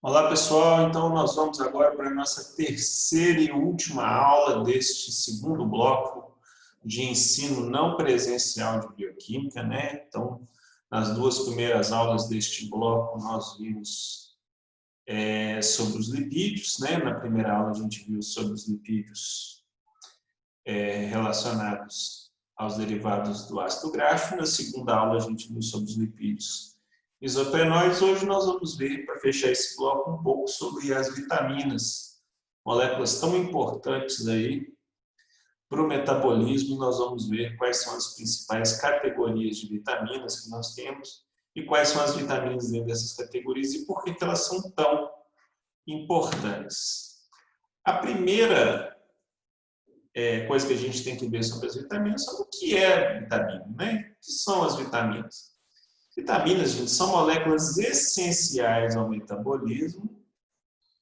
Olá pessoal, então nós vamos agora para a nossa terceira e última aula deste segundo bloco de ensino não presencial de bioquímica, né? Então, nas duas primeiras aulas deste bloco nós vimos sobre os lipídios, né? Na primeira aula a gente viu sobre os lipídios relacionados aos derivados do ácido gráfico, na segunda aula a gente viu sobre os lipídios isoprenoides. Hoje nós vamos ver, para fechar esse bloco, um pouco sobre as vitaminas, moléculas tão importantes aí para o metabolismo. Nós vamos ver quais são as principais categorias de vitaminas que nós temos e quais são as vitaminas dentro dessas categorias e por que elas são tão importantes. A primeira coisa que a gente tem que ver sobre as vitaminas é o que é vitamina, né? O que são as vitaminas? Vitaminas, gente, são moléculas essenciais ao metabolismo,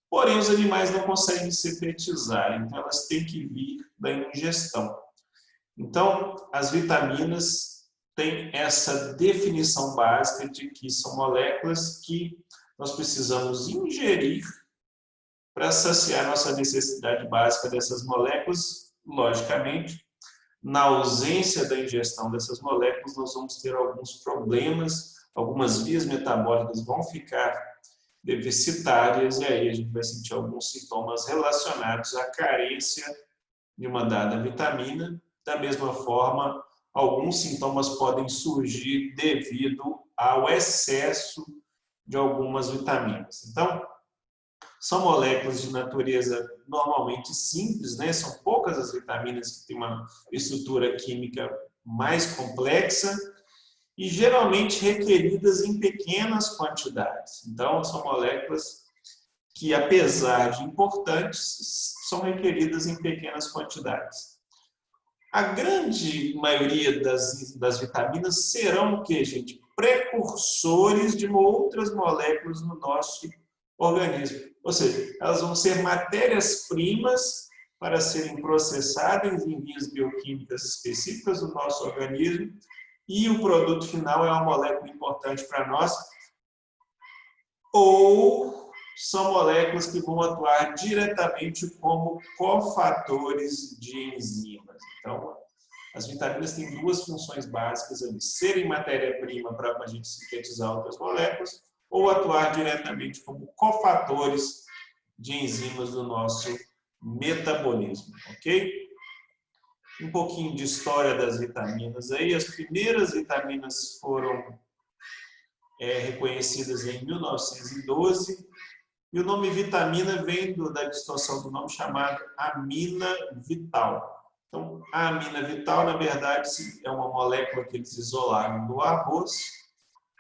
porém os animais não conseguem sintetizar, então elas têm que vir da ingestão. Então, as vitaminas têm essa definição básica de que são moléculas que nós precisamos ingerir para saciar nossa necessidade básica dessas moléculas. Logicamente, na ausência da ingestão dessas moléculas, nós vamos ter alguns problemas, algumas vias metabólicas vão ficar deficitárias e aí a gente vai sentir alguns sintomas relacionados à carência de uma dada vitamina. Da mesma forma, alguns sintomas podem surgir devido ao excesso de algumas vitaminas. Então, são moléculas de natureza normalmente simples, né? São poucas as vitaminas que têm uma estrutura química mais complexa e geralmente requeridas em pequenas quantidades. Então, são moléculas que, apesar de importantes, são requeridas em pequenas quantidades. A grande maioria das vitaminas serão o quê, gente? Precursores de outras moléculas no nosso organismo. Ou seja, elas vão ser matérias-primas para serem processadas em vias bioquímicas específicas do nosso organismo e o produto final é uma molécula importante para nós, ou são moléculas que vão atuar diretamente como cofatores de enzimas. Então, as vitaminas têm duas funções básicas ali: serem matéria-prima para a gente sintetizar outras moléculas, ou atuar diretamente como cofatores de enzimas do nosso metabolismo, ok? Um pouquinho de história das vitaminas aí. As primeiras vitaminas foram reconhecidas em 1912 e o nome vitamina vem da distorção do nome chamado amina vital. Então, a amina vital, na verdade, é uma molécula que eles isolaram do arroz.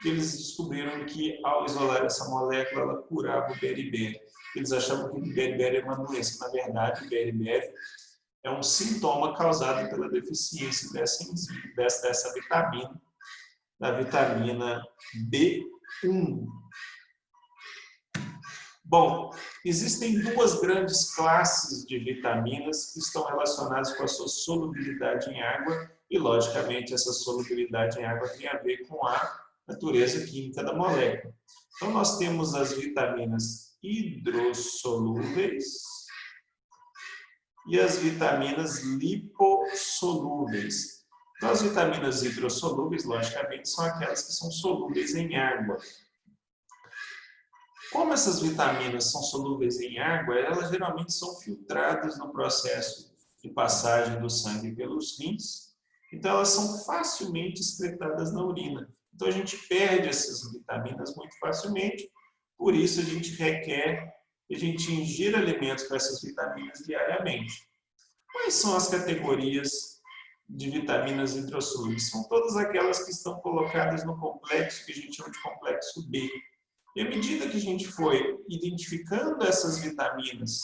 Eles descobriram que, ao isolar essa molécula, ela curava o beriberi. Eles achavam que o beriberi era uma doença. Na verdade, o beriberi é um sintoma causado pela deficiência dessa enzima, dessa vitamina, da vitamina B1. Bom, existem duas grandes classes de vitaminas que estão relacionadas com a sua solubilidade em água e, logicamente, essa solubilidade em água tem a ver com a natureza química da molécula. Então, nós temos as vitaminas hidrossolúveis e as vitaminas lipossolúveis. Então, as vitaminas hidrossolúveis, logicamente, são aquelas que são solúveis em água. Como essas vitaminas são solúveis em água, elas geralmente são filtradas no processo de passagem do sangue pelos rins, então elas são facilmente excretadas na urina. Então a gente perde essas vitaminas muito facilmente, por isso a gente requer que a gente ingira alimentos com essas vitaminas diariamente. Quais são as categorias de vitaminas hidrossolúveis? São todas aquelas que estão colocadas no complexo que a gente chama de complexo B. E à medida que a gente foi identificando essas vitaminas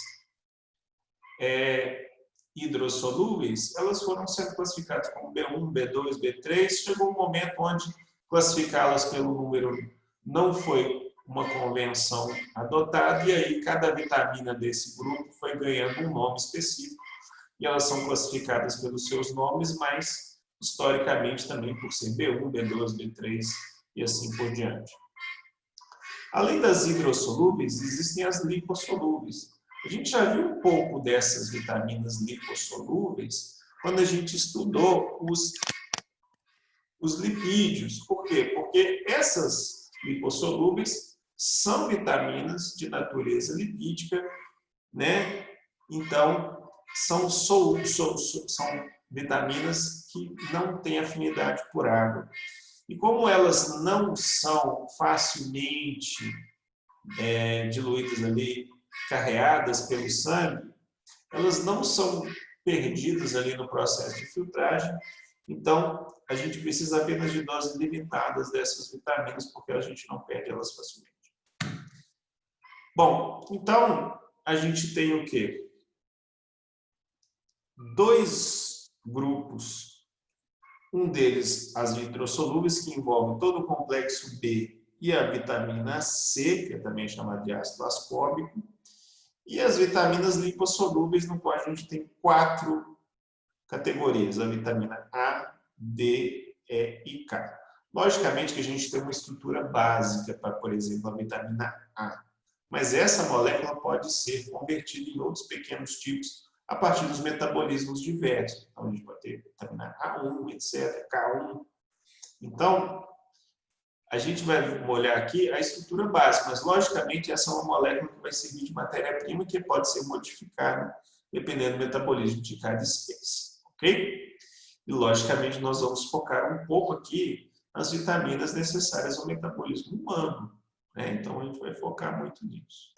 hidrossolúveis, elas foram sendo classificadas como B1, B2, B3. Chegou um momento onde classificá-las pelo número não foi uma convenção adotada, e aí cada vitamina desse grupo foi ganhando um nome específico, e elas são classificadas pelos seus nomes, mas historicamente também por ser B1, B2, B3 e assim por diante. Além das hidrossolúveis, existem as lipossolúveis. A gente já viu um pouco dessas vitaminas lipossolúveis quando a gente estudou os lipídios. Por quê? Porque essas lipossolúveis são vitaminas de natureza lipídica, né? Então, são vitaminas que não têm afinidade por água. E como elas não são facilmente diluídas ali, carreadas pelo sangue, elas não são perdidas ali no processo de filtragem. Então, a gente precisa apenas de doses limitadas dessas vitaminas, porque a gente não perde elas facilmente. Bom, então, a gente tem o quê? 2 grupos. Um deles, as hidrossolúveis, que envolve todo o complexo B e a vitamina C, que é também chamada de ácido ascórbico, e as vitaminas lipossolúveis, no qual a gente tem 4 categorias, a vitamina A, D, E e K. Logicamente que a gente tem uma estrutura básica para, por exemplo, a vitamina A, mas essa molécula pode ser convertida em outros pequenos tipos a partir dos metabolismos diversos. Então, a gente pode ter vitamina A1, etc., K1. Então, a gente vai olhar aqui a estrutura básica, mas, logicamente, essa é uma molécula que vai servir de matéria-prima que pode ser modificada dependendo do metabolismo de cada espécie, ok? E, logicamente, nós vamos focar um pouco aqui nas vitaminas necessárias ao metabolismo humano, né? Então, a gente vai focar muito nisso.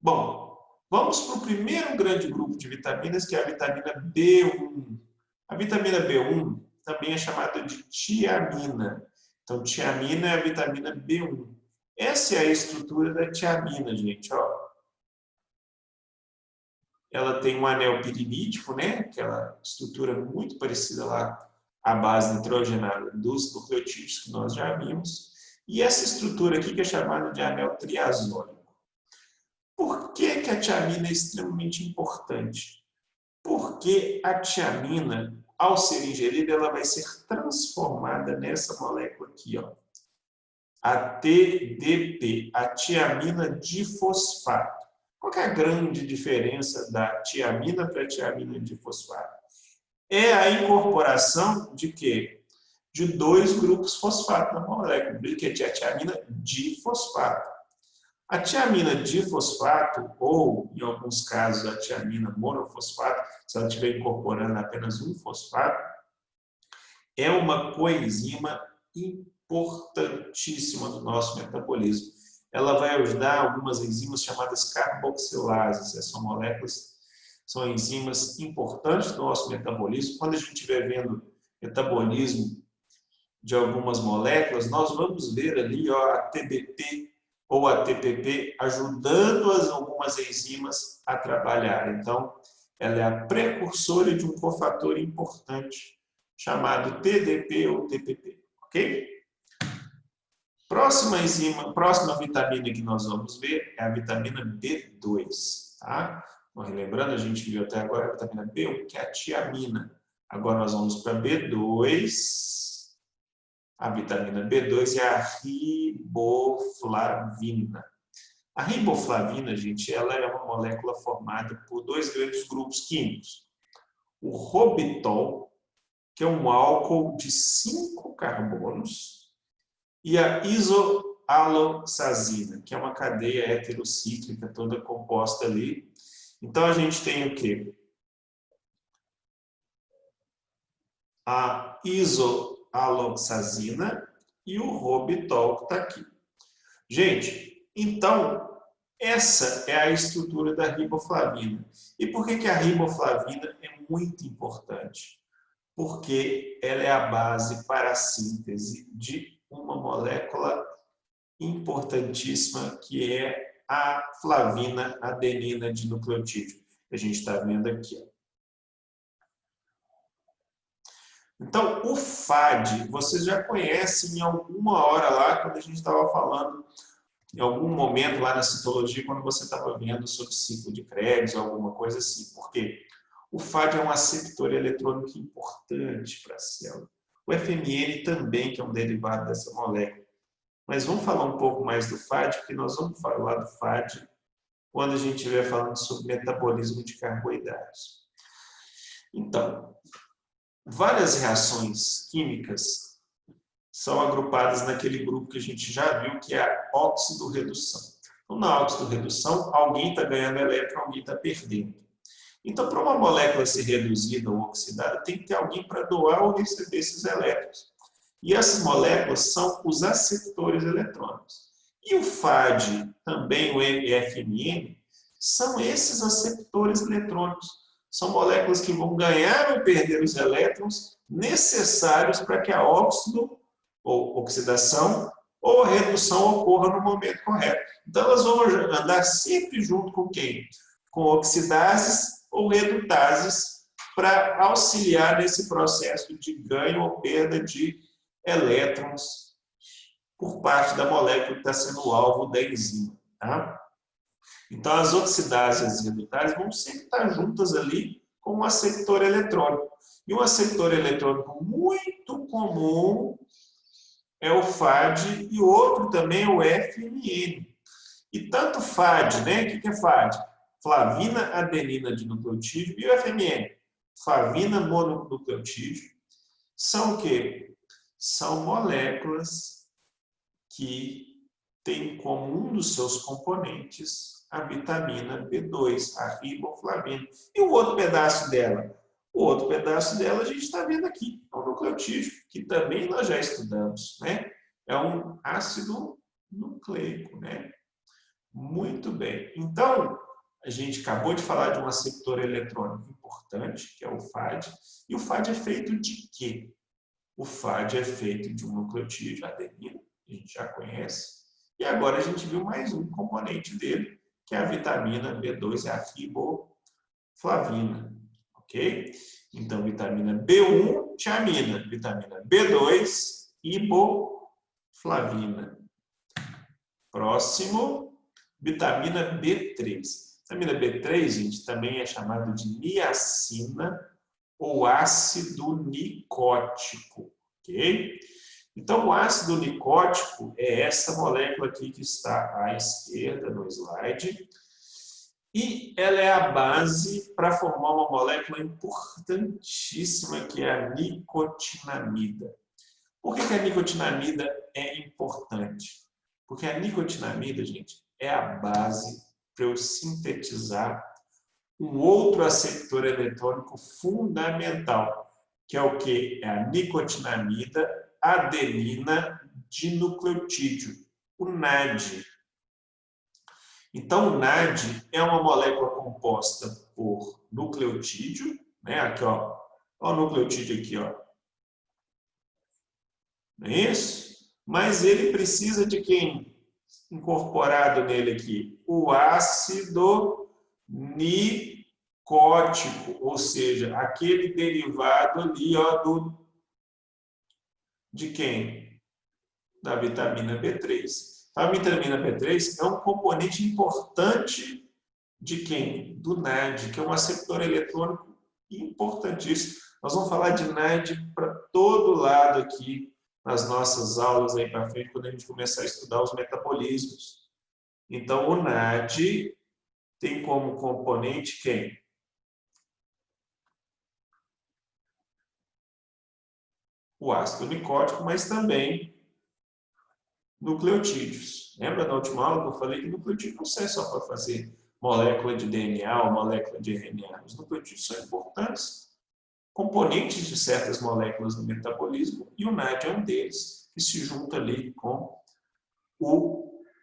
Bom, vamos para o primeiro grande grupo de vitaminas, que é a vitamina B1. A vitamina B1 também é chamada de tiamina. Então, tiamina é a vitamina B1. Essa é a estrutura da tiamina, gente. Ó. Ela tem um anel pirinídeo, né? Aquela estrutura muito parecida lá à base nitrogenada dos nucleotídeos que nós já vimos. E essa estrutura aqui que é chamada de anel triazólico. Por que que a tiamina é extremamente importante? Porque a tiamina, ao ser ingerida, ela vai ser transformada nessa molécula aqui, ó. A TDP, a tiamina difosfato. Qual que é a grande diferença da tiamina para a tiamina difosfato? É a incorporação de quê? De 2 grupos fosfato na molécula, que é a tiamina difosfato. A tiamina difosfato, ou, em alguns casos, a tiamina monofosfato, se ela estiver incorporando apenas um fosfato, é uma coenzima importantíssima no nosso metabolismo. Ela vai ajudar algumas enzimas chamadas carboxilases. Essas moléculas são enzimas importantes no nosso metabolismo. Quando a gente estiver vendo metabolismo de algumas moléculas, nós vamos ver ali ó, a TBP ou a TPP ajudando algumas enzimas a trabalhar. Então, ela é a precursora de um cofator importante chamado TDP ou TPP, ok? Próxima enzima, próxima vitamina que nós vamos ver é a vitamina B2, tá? Então, relembrando, a gente viu até agora a vitamina B1, que é a tiamina. Agora nós vamos para B2. A vitamina B2 é a riboflavina. A riboflavina, gente, ela é uma molécula formada por 2 grandes grupos químicos. O robitol, que é um álcool de 5 carbonos, e a isoaloxazina, que é uma cadeia heterocíclica toda composta ali. Então, a gente tem o quê? A isoaloxazina e o robitol que está aqui. Gente, então, essa é a estrutura da riboflavina. E por que a riboflavina é muito importante? Porque ela é a base para a síntese de uma molécula importantíssima, que é a flavina adenina de nucleotídeo, que a gente está vendo aqui. Ó. Então, o FAD, vocês já conhecem em alguma hora lá, quando a gente estava falando, em algum momento lá na citologia, quando você estava vendo sobre ciclo de Krebs ou alguma coisa assim. Por quê? O FAD é um aceptor eletrônico importante para a célula. O FMN também, que é um derivado dessa molécula. Mas vamos falar um pouco mais do FAD, porque nós vamos falar do FAD quando a gente estiver falando sobre metabolismo de carboidratos. Então, várias reações químicas são agrupadas naquele grupo que a gente já viu, que é a óxido-redução. Então, na óxido-redução, alguém está ganhando elétron, alguém está perdendo. Então, para uma molécula ser reduzida ou oxidada, tem que ter alguém para doar ou receber esses elétrons. E essas moléculas são os aceptores eletrônicos. E o FAD, também o FMN, são esses aceptores eletrônicos. São moléculas que vão ganhar ou perder os elétrons necessários para que a óxido ou oxidação ou a redução ocorra no momento correto. Então, elas vão andar sempre junto com quem? Com oxidases ou redutases para auxiliar nesse processo de ganho ou perda de elétrons por parte da molécula que está sendo o alvo da enzima. Tá? Então, as oxidases e redutases vão sempre estar juntas ali com um aceptor eletrônico. E um aceptor eletrônico muito comum é o FAD e o outro também é o FMN. E tanto FAD, né? O que é FAD? Flavina adenina de nucleotídeo e o FMN, flavina mononucleotídeo, são o quê? São moléculas que têm como um dos seus componentes a vitamina B2, a riboflavina. E o outro pedaço dela? O outro pedaço dela a gente está vendo aqui, é o nucleotídeo, que também nós já estudamos, né? É um ácido nucleico, né? Muito bem. Então, a gente acabou de falar de um aceptor eletrônico importante, que é o FAD. E o FAD é feito de quê? O FAD é feito de um nucleotídeo, adenina, que a gente já conhece. E agora a gente viu mais um componente dele, que é a vitamina B2, é a riboflavina. Ok? Então, vitamina B1, tiamina. Vitamina B2, riboflavina. Próximo, vitamina B3. Vitamina B3, gente, também é chamada de niacina ou ácido nicótico, ok? Então, o ácido nicótico é essa molécula aqui que está à esquerda no slide. E ela é a base para formar uma molécula importantíssima, que é a nicotinamida. Por que a nicotinamida é importante? Porque a nicotinamida, gente, é a base para eu sintetizar um outro aceptor eletrônico fundamental, que é o quê? É a nicotinamida adenina dinucleotídeo, o NAD. Então, o NAD é uma molécula composta por nucleotídeo, né? Aqui, ó, ó o nucleotídeo aqui, ó. Não é isso? Mas ele precisa de quem? Incorporado nele aqui, o ácido nicótico, ou seja, aquele derivado ali, ó, de quem? Da vitamina B3. A vitamina B3 é um componente importante de quem? Do NAD, que é um aceptor eletrônico importantíssimo. Nós vamos falar de NAD para todo lado aqui nas nossas aulas aí para frente, quando a gente começar a estudar os metabolismos. Então, o NAD tem como componente quem? O ácido nicótico, mas também nucleotídeos. Lembra da última aula que eu falei que nucleotídeo não serve só para fazer molécula de DNA ou molécula de RNA. Os nucleotídeos são importantes componentes de certas moléculas no metabolismo e o NAD é um deles, que se junta ali com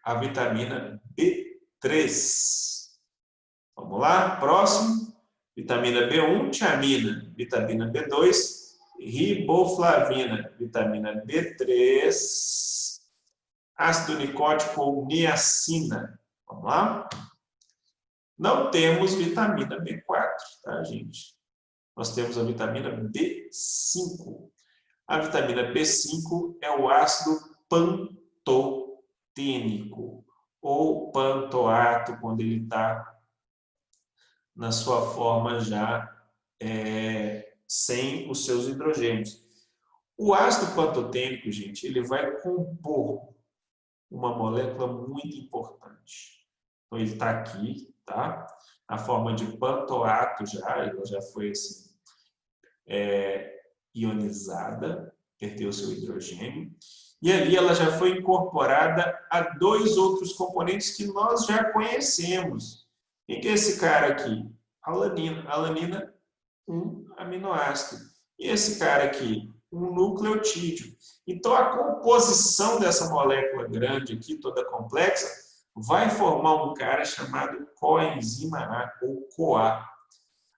a vitamina B3. Vamos lá, próximo. Vitamina B1, tiamina. Vitamina B2, riboflavina. Vitamina B3, ácido nicótico ou niacina. Vamos lá? Não temos vitamina B4, tá, gente? Nós temos a vitamina B5. A vitamina B5 é o ácido pantotênico, ou pantoato, quando ele está na sua forma já sem os seus hidrogênios. O ácido pantotênico, gente, ele vai compor uma molécula muito importante. Então, ele está aqui, tá? Na forma de pantoato já, ela já foi assim, ionizada, perdeu seu hidrogênio. E ali ela já foi incorporada a 2 outros componentes que nós já conhecemos. Quem que é esse cara aqui? Alanina. Alanina, um aminoácido. E esse cara aqui? Um nucleotídeo. Então, a composição dessa molécula grande aqui, toda complexa, vai formar um cara chamado coenzima A, ou CoA.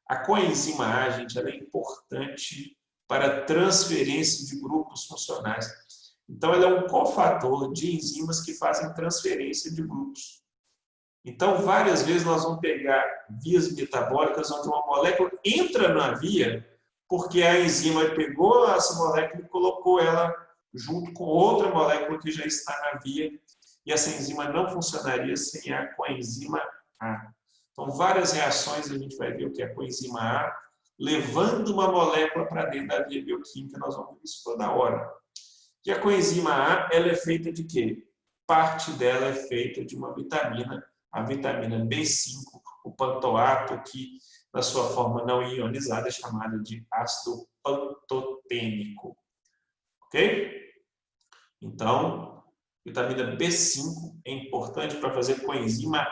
A coenzima A, gente, ela é importante para a transferência de grupos funcionais. Então, ela é um cofator de enzimas que fazem transferência de grupos. Então, várias vezes nós vamos pegar vias metabólicas onde uma molécula entra na via porque a enzima pegou essa molécula e colocou ela junto com outra molécula que já está na via e essa enzima não funcionaria sem a coenzima A. Então, várias reações a gente vai ver o que é a coenzima A, levando uma molécula para dentro da via bioquímica, nós vamos ver isso toda hora. E a coenzima A, ela é feita de quê? Parte dela é feita de uma vitamina, a vitamina B5, o pantoato, que na sua forma não ionizada é chamada de ácido pantotênico. Ok? Então, vitamina B5 é importante para fazer coenzima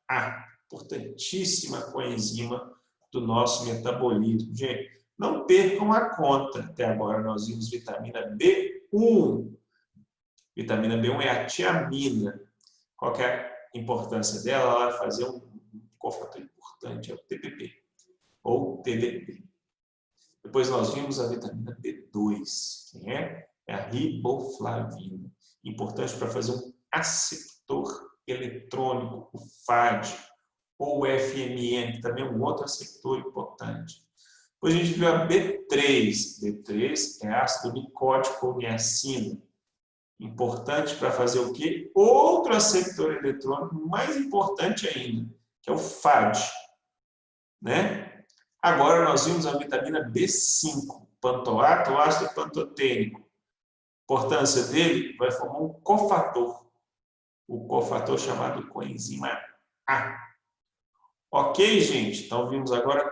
A, importantíssima coenzima do nosso metabolismo. Gente, não percam a conta. Até agora nós vimos vitamina B1. Vitamina B1 é a tiamina. Qual que é a importância dela? Ela vai fazer um cofator importante, é o TPP, ou TDP. Depois nós vimos a vitamina B2. Quem é? É a riboflavina. Importante para fazer um aceptor eletrônico, o FAD, ou o FMN, que também é um outro aceptor importante. Depois a gente viu a B3. B3 é ácido nicótico ou niacina. Importante para fazer o quê? Outro aceptor eletrônico mais importante ainda, que é o FAD. Né? Agora nós vimos a vitamina B5, pantoato ou ácido pantotênico. A importância dele vai formar um cofator. O cofator chamado coenzima A. Ok, gente? Então vimos agora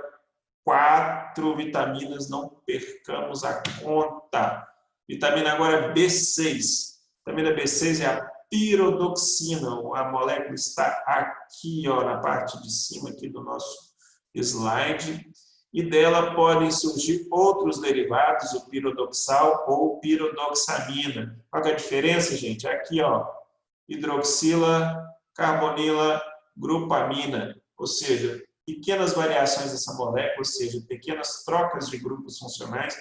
4 vitaminas, não percamos a conta. Vitamina agora B6. Vitamina B6 é a pirodoxina. A molécula está aqui, ó, na parte de cima aqui do nosso slide. E dela podem surgir outros derivados, o pirodoxal ou pirodoxamina. Qual é a diferença, gente? Aqui, ó, hidroxila, carbonila, grupamina. Ou seja, pequenas variações dessa molécula, ou seja, pequenas trocas de grupos funcionais,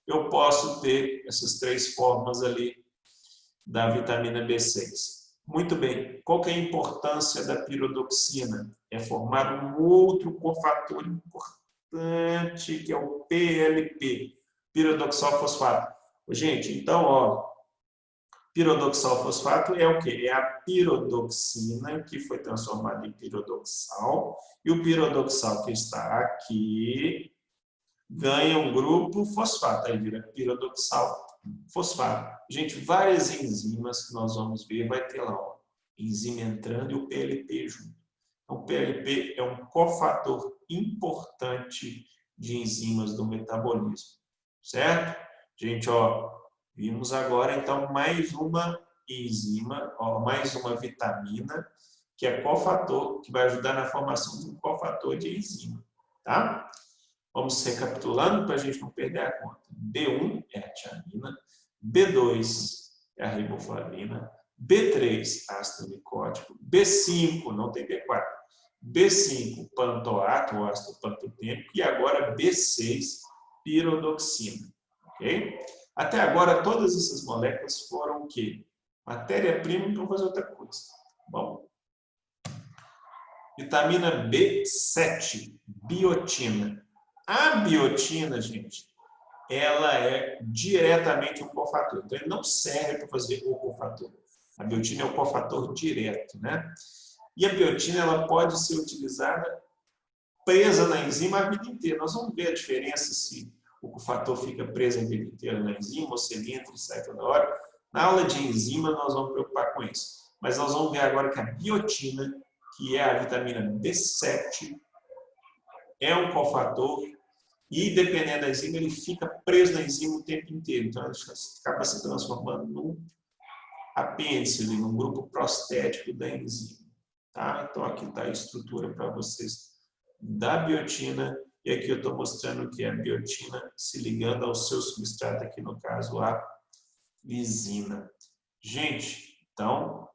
eu posso ter essas 3 formas ali da vitamina B6. Muito bem, qual que é a importância da pirodoxina? É formar um outro cofator importante, que é o PLP, pirodoxal fosfato. Gente, então, ó, pirodoxal fosfato é o quê? É a pirodoxina que foi transformada em pirodoxal, e o pirodoxal que está aqui ganha um grupo fosfato, aí vira pirodoxal fosfato. Gente, várias enzimas que nós vamos ver, vai ter lá, ó, enzima entrando e o PLP junto. Então, o PLP é um cofator importante de enzimas do metabolismo, certo? Gente, ó, vimos agora, então, mais uma enzima, ó, mais uma vitamina, que é cofator, que vai ajudar na formação de um cofator de enzima, tá? Vamos recapitulando para a gente não perder a conta. B1 é a tiamina, B2 é a riboflavina, B3, ácido nicótico, B5, não tem B4, B5, pantoato, ou ácido pantotênico, e agora B6, pirodoxina. Ok? Até agora, todas essas moléculas foram o quê? Matéria-prima para fazer outra coisa. Bom, vitamina B7, biotina. A biotina, gente, ela é diretamente um cofator. Então, ele não serve para fazer o cofator. A biotina é o cofator direto, né? E a biotina, ela pode ser utilizada presa na enzima a vida inteira. Nós vamos ver a diferença se o cofator fica preso a vida inteira na enzima ou se ele entra e sai toda hora. Na aula de enzima, nós vamos preocupar com isso. Mas nós vamos ver agora que a biotina, que é a vitamina B7, é um cofator e, dependendo da enzima, ele fica preso na enzima o tempo inteiro. Então, ele acaba se transformando num apêndice, num grupo prostético da enzima. Tá? Então, aqui está a estrutura para vocês da biotina. E aqui eu estou mostrando que é a biotina se ligando ao seu substrato, aqui no caso a lisina. Gente, então,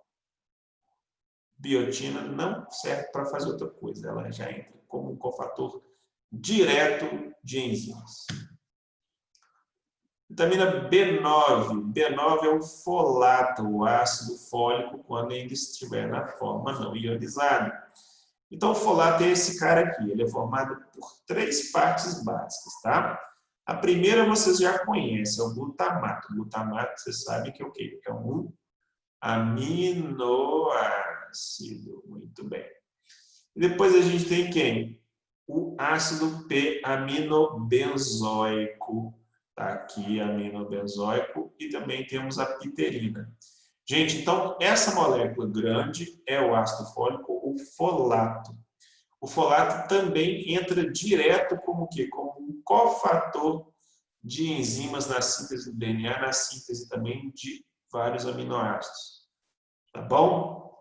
biotina não serve para fazer outra coisa. Ela já entra como um cofator direto de enzimas. Vitamina B9. B9 é o folato, o ácido fólico, quando ainda estiver na forma não ionizada. Então, o folato é esse cara aqui. Ele é formado por 3 partes básicas, tá? A primeira vocês já conhecem, é o glutamato. O glutamato, vocês sabem que é o quê? É um aminoácido. Muito bem. E depois a gente tem quem? O ácido P-aminobenzoico. Tá aqui, aminobenzoico. E também temos a piterina. Gente, então, essa molécula grande é o ácido fólico, o folato. O folato também entra direto como o quê? Como um cofator de enzimas na síntese do DNA, na síntese também de vários aminoácidos. Tá bom?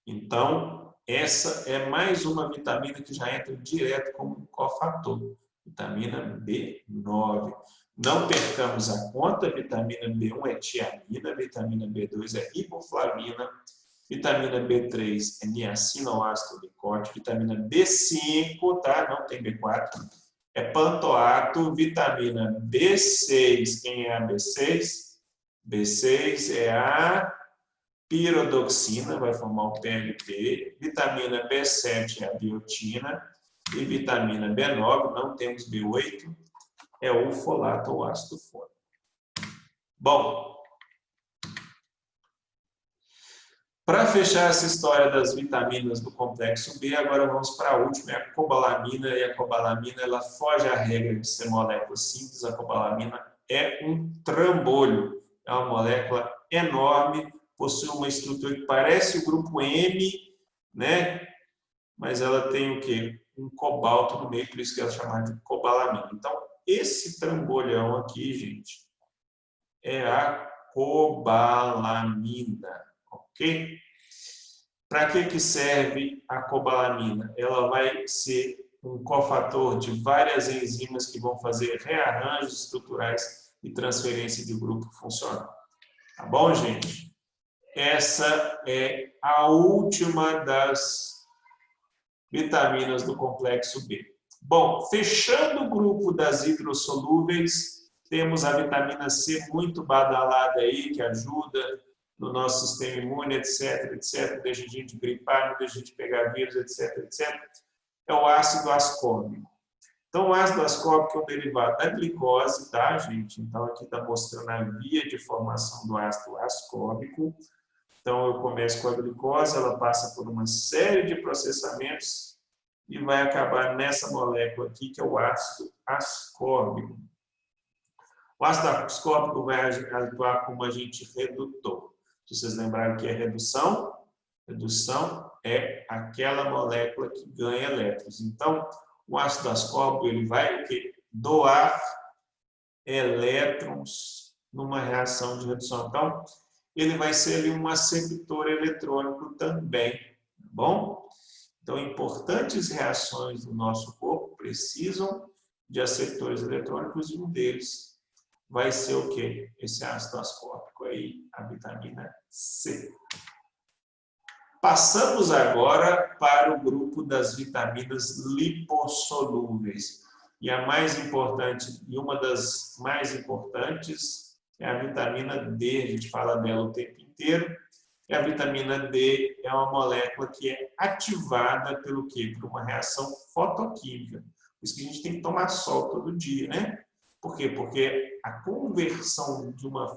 Então, essa é mais uma vitamina que já entra direto como um cofator. Vitamina B9. Não percamos a conta, vitamina B1 é tiamina, vitamina B2 é riboflavina, vitamina B3 é niacinaoácido licótico, vitamina B5, tá? Não tem B4, é pantoato, vitamina B6, quem é a B6? B6 é a piridoxina, vai formar o PLP, vitamina B7 é a biotina e vitamina B9, não temos B8, é o folato ou ácido fólico. Bom, para fechar essa história das vitaminas do complexo B, agora vamos para a última, é a cobalamina. E a cobalamina, ela foge à regra de ser molécula simples. A cobalamina é um trambolho, é uma molécula enorme, possui uma estrutura que parece o grupo M, né? Mas ela tem o quê? Um cobalto no meio, por isso que ela é chamada de cobalamina. Então, esse trambolhão aqui, gente, é a cobalamina, ok? Para que serve a cobalamina? Ela vai ser um cofator de várias enzimas que vão fazer rearranjos estruturais e transferência de grupo funcional. Tá bom, gente? Essa é a última das vitaminas do complexo B. Bom, fechando o grupo das hidrossolúveis, temos a vitamina C muito badalada aí, que ajuda no nosso sistema imune, etc, etc, deixa a gente gripar, não deixa a gente pegar vírus, etc, etc. É o ácido ascórbico. Então, o ácido ascórbico é um derivado da glicose, tá, gente? Então, aqui está mostrando a via de formação do ácido ascórbico. Então, eu começo com a glicose, ela passa por uma série de processamentos e vai acabar nessa molécula aqui, que é o ácido ascórbico. O ácido ascórbico vai atuar como agente redutor. Se vocês lembrarem que é redução, redução é aquela molécula que ganha elétrons. Então, o ácido ascórbico ele vai o quê? Doar elétrons numa reação de redução. Então, ele vai ser ali um aceptor eletrônico também, tá bom? Então, importantes reações do nosso corpo precisam de aceptores eletrônicos e um deles vai ser o quê? Esse ácido ascórbico aí, a vitamina C. Passamos agora para o grupo das vitaminas lipossolúveis. E a mais importante, e uma das mais importantes, é a vitamina D. A gente fala dela o tempo inteiro. E a vitamina D é uma molécula que é ativada pelo quê? Por uma reação fotoquímica. Por isso que a gente tem que tomar sol todo dia, né? Por quê? Porque a conversão de uma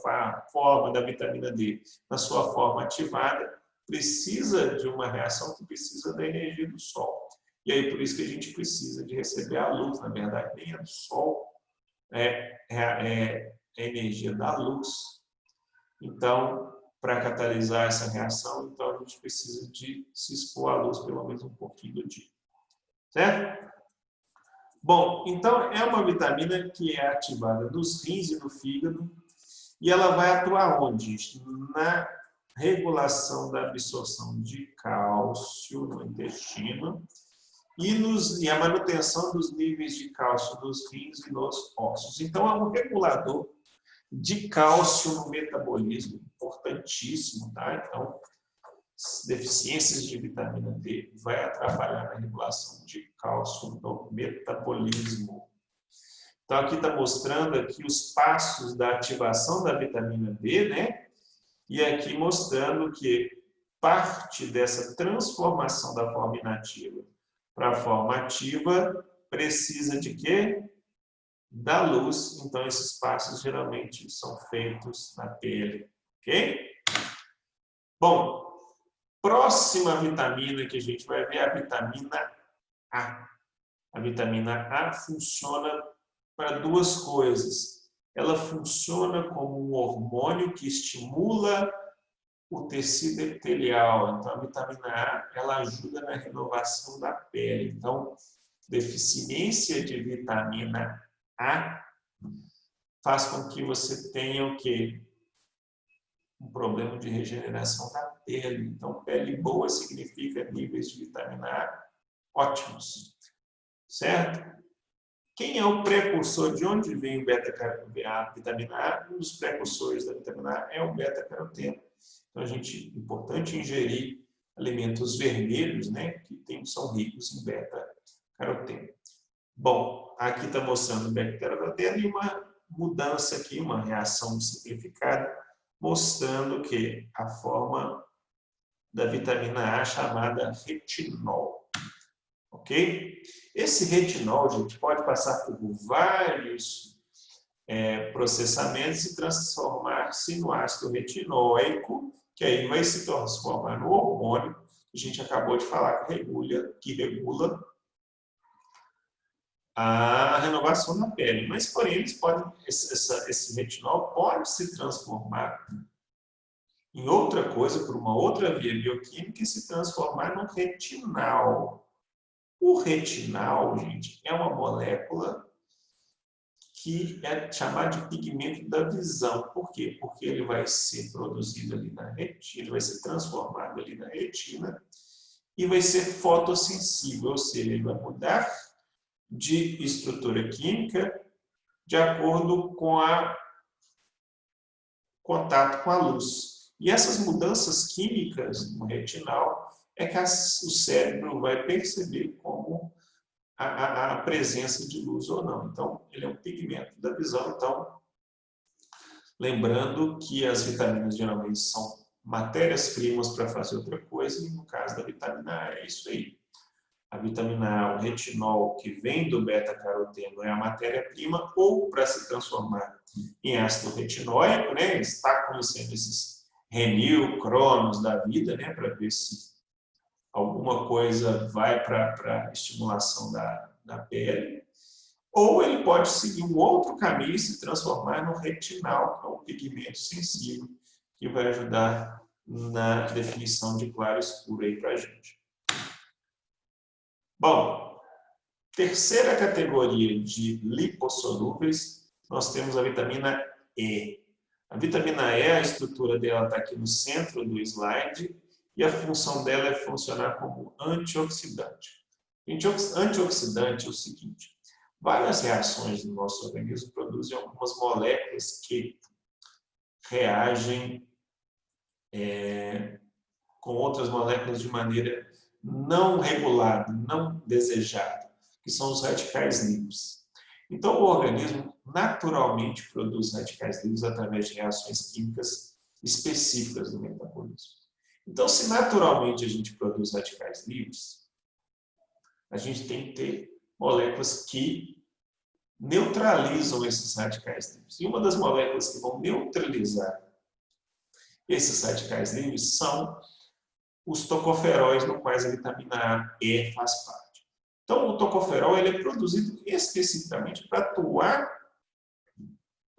forma da vitamina D na sua forma ativada precisa de uma reação que precisa da energia do sol. E aí, por isso que a gente precisa de receber a luz. Na verdade, nem é do sol, é a energia da luz. Então, para catalisar essa reação, então a gente precisa de se expor à luz pelo menos um pouquinho do dia. Certo? Bom, então é uma vitamina que é ativada nos rins e no fígado e ela vai atuar onde? Na regulação da absorção de cálcio no intestino e a manutenção dos níveis de cálcio nos rins e nos ossos. Então é um regulador de cálcio no metabolismo, importantíssimo, tá? Então, deficiências de vitamina D vai atrapalhar na regulação de cálcio no metabolismo. Então, aqui está mostrando aqui os passos da ativação da vitamina D, né? E aqui mostrando que parte dessa transformação da forma inativa para a forma ativa precisa de quê? Da luz. Então, esses passos geralmente são feitos na pele, ok? Bom, próxima vitamina que a gente vai ver é a vitamina A. A vitamina A funciona para duas coisas. Ela funciona como um hormônio que estimula o tecido epitelial. Então, a vitamina A, ela ajuda na renovação da pele. Então, deficiência de vitamina A faz com que você tenha o quê? Um problema de regeneração da pele. Então, pele boa significa níveis de vitamina A ótimos. Certo? Quem é o precursor? De onde vem a vitamina A? Um dos precursores da vitamina A é o beta-caroteno. Então, é importante ingerir alimentos vermelhos, né, que são ricos em beta-caroteno. Bom, aqui está mostrando o beta-caroteno e uma mudança aqui, uma reação simplificada, mostrando que a forma da vitamina A chamada retinol. Ok? Esse retinol, gente, pode passar por vários processamentos e transformar-se no ácido retinóico, que aí vai se transformar no hormônio que a gente acabou de falar, que regula a renovação da pele. Mas, porém, esse retinol pode se transformar em outra coisa, por uma outra via bioquímica, e se transformar no retinal. O retinal, gente, é uma molécula que é chamada de pigmento da visão. Por quê? Porque ele vai ser produzido ali na retina, ele vai ser transformado ali na retina e vai ser fotossensível, ou seja, ele vai mudar de estrutura química de acordo com o contato com a luz. E essas mudanças químicas no retinal é que o cérebro vai perceber como a presença de luz ou não. Então, ele é um pigmento da visão. Então, lembrando que as vitaminas geralmente são matérias-primas para fazer outra coisa, e no caso da vitamina A é isso aí. A vitamina A, o retinol, que vem do beta-caroteno, é a matéria-prima, ou para se transformar em ácido retinóico, né? Está conhecendo esses Renil, Cronos da vida, né? Para ver se alguma coisa vai para a estimulação da pele, ou ele pode seguir um outro caminho e se transformar no retinal, que é um pigmento sensível, que vai ajudar na definição de claro e escuro aí para a gente. Bom, terceira categoria de lipossolúveis, nós temos a vitamina E. A vitamina E, a estrutura dela está aqui no centro do slide, e a função dela é funcionar como antioxidante. Antioxidante é o seguinte: várias reações no nosso organismo produzem algumas moléculas que reagem com outras moléculas de maneira não regulada, não desejada, que são os radicais livres. Então, o organismo naturalmente produz radicais livres através de reações químicas específicas do metabolismo. Então, se naturalmente a gente produz radicais livres, a gente tem que ter moléculas que neutralizam esses radicais livres. E uma das moléculas que vão neutralizar esses radicais livres são os tocoferóis, no quais a vitamina A E faz parte. Então, o tocoferol ele é produzido especificamente para atuar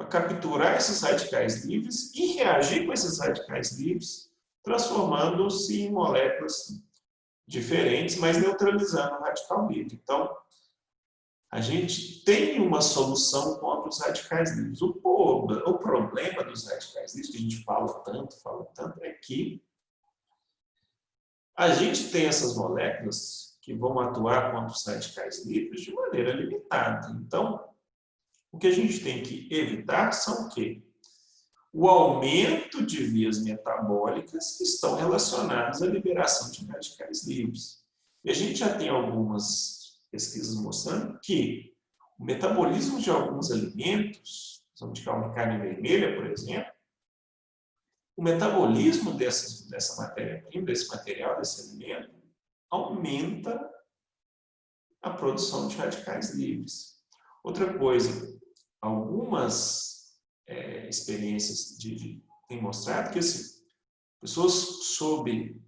para capturar esses radicais livres e reagir com esses radicais livres, transformando-se em moléculas diferentes, mas neutralizando o radical livre. Então, a gente tem uma solução contra os radicais livres. O problema dos radicais livres, que a gente fala tanto, é que a gente tem essas moléculas que vão atuar contra os radicais livres de maneira limitada. Então, o que a gente tem que evitar são o quê? O aumento de vias metabólicas que estão relacionadas à liberação de radicais livres. E a gente já tem algumas pesquisas mostrando que o metabolismo de alguns alimentos, de carne vermelha, por exemplo, o metabolismo dessa matéria-prima, desse material, desse alimento, aumenta a produção de radicais livres. Outra coisa, algumas experiências têm mostrado que pessoas sob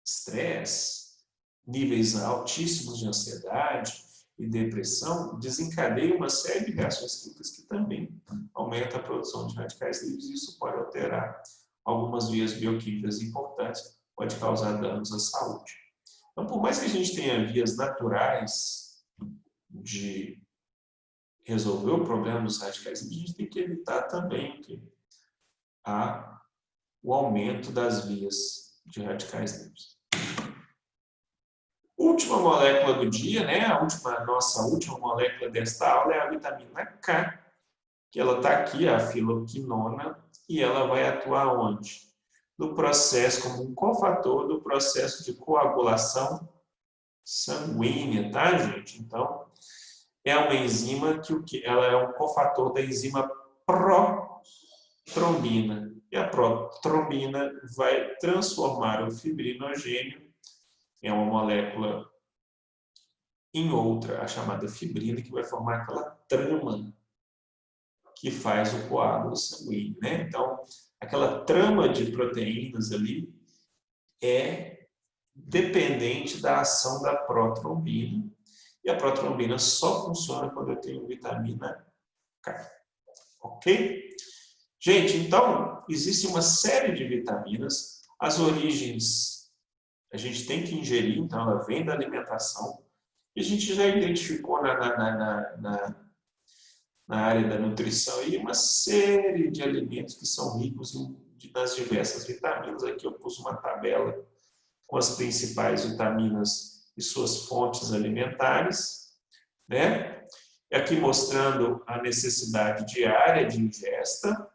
estresse, níveis altíssimos de ansiedade e depressão, desencadeiam uma série de reações químicas que também aumentam a produção de radicais livres e isso pode alterar algumas vias bioquímicas importantes, pode causar danos à saúde. Então, por mais que a gente tenha vias naturais de resolver o problema dos radicais livres, a gente tem que evitar também o aumento das vias de radicais livres. Última molécula do dia, né? Nossa última molécula desta aula é a vitamina K, que ela está aqui, a filoquinona, e ela vai atuar onde? No processo, como um cofator do processo de coagulação sanguínea, tá, gente? Então, é uma enzima ela é um cofator da enzima protrombina. E a protrombina vai transformar o fibrinogênio em uma molécula em outra, a chamada fibrina, que vai formar aquela trama que faz o coágulo sanguíneo, né? Então, aquela trama de proteínas ali é dependente da ação da protrombina. E a protrombina só funciona quando eu tenho vitamina K. Ok? Gente, então, existe uma série de vitaminas. As origens a gente tem que ingerir, então ela vem da alimentação. E a gente já identificou na área da nutrição aí uma série de alimentos que são ricos nas diversas vitaminas. Aqui eu pus uma tabela com as principais vitaminas e suas fontes alimentares, né? E aqui mostrando a necessidade diária de ingesta.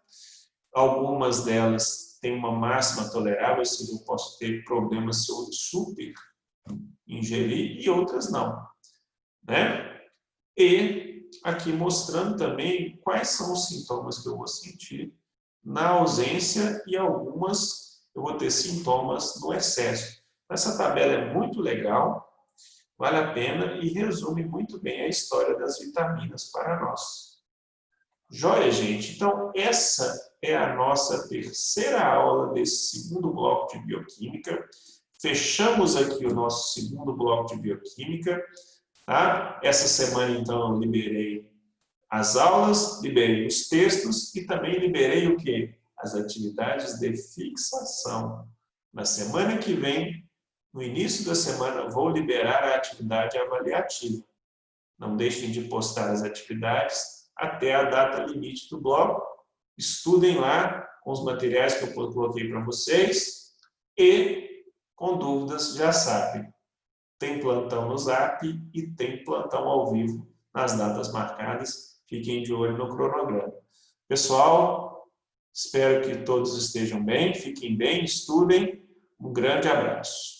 Algumas delas têm uma máxima tolerável, ou seja, eu posso ter problemas se eu super ingerir, e outras não, né? E aqui mostrando também quais são os sintomas que eu vou sentir na ausência e algumas eu vou ter sintomas no excesso. Essa tabela é muito legal, vale a pena e resume muito bem a história das vitaminas para nós. Joia, gente? Então, essa é a nossa terceira aula desse segundo bloco de bioquímica. Fechamos aqui o nosso segundo bloco de bioquímica. Tá? Essa semana, então, eu liberei as aulas, liberei os textos e também liberei o quê? As atividades de fixação. Na semana que vem, no início da semana, vou liberar a atividade avaliativa. Não deixem de postar as atividades até a data limite do bloco. Estudem lá com os materiais que eu coloquei para vocês e, com dúvidas, já sabem. Tem plantão no Zap e tem plantão ao vivo nas datas marcadas. Fiquem de olho no cronograma. Pessoal, espero que todos estejam bem, fiquem bem, estudem. Um grande abraço.